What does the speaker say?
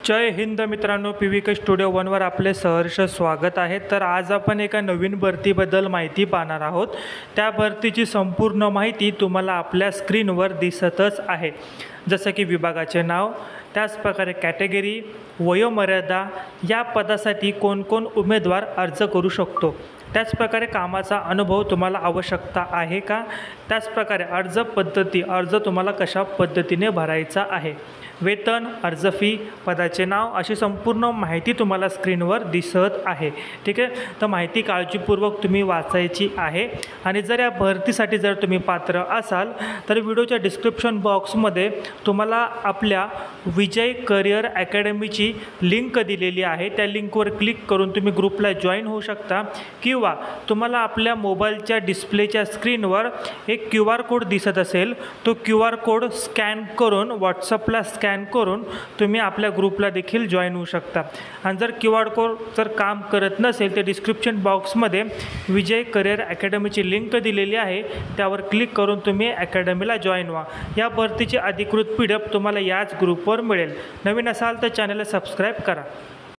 जय हिंद मित्रांनो, PVK studio 1वर आपले सहर्ष स्वागत आहे। तर आज आपण एका नवीन भरतीबद्दल माहिती पाहणार आहोत। त्या भरतीची संपूर्ण माहिती तुम्हाला आपल्या स्क्रीनवर दिसतच आहे, जसं की विभागाचे नाव, त्याच प्रकारे कॅटेगरी, वयोमर्यादा, या पदासाठी कोण उमेदवार अर्ज करू शकतो, त्याच प्रकारे कामाचा अनुभव तुम्हाला आवश्यकता आहे का, त्याच प्रकारे अर्ज पद्धती, अर्ज तुम्हाला कशा पद्धतीने भरायचा आहे, वेतन, अर्ज फी, पदाचे नाव, अशी संपूर्ण माहिती तुम्हाला स्क्रीनवर दिसत आहे। ठीक आहे, तर माहिती काळजीपूर्वक तुम्ही वाचायची आहे। आणि जर या भरतीसाठी जर तुम्ही पात्र असाल तर व्हिडिओच्या डिस्क्रिप्शन बॉक्समध्ये तुम्हाला आपल्या विजय करिअर अकॅडमीची लिंक दिलेली आहे। त्या लिंकवर क्लिक करून तुम्ही ग्रुपला जॉईन होऊ शकता, किंवा तुम्हाला आपल्या मोबाईलच्या डिस्प्लेच्या स्क्रीनवर एक QR कोड दिसत असेल, तो QR कोड स्कॅन करून व्हॉट्सअपला स्कॅन करून तुम्ही आपल्या ग्रुपला देखील जॉईन होऊ शकता। आणि जर QR कोड जर काम करत नसेल तर डिस्क्रिप्शन बॉक्समध्ये विजय करिअर अकॅडमीची लिंक दिलेली आहे, त्यावर क्लिक करून तुम्ही अकॅडमीला जॉईन व्हा। या भरतीची अधिकृत PDF तुम्हाला याच ग्रुपवर मिळेल। नवीन असाल तर चॅनलला सबस्क्राईब करा।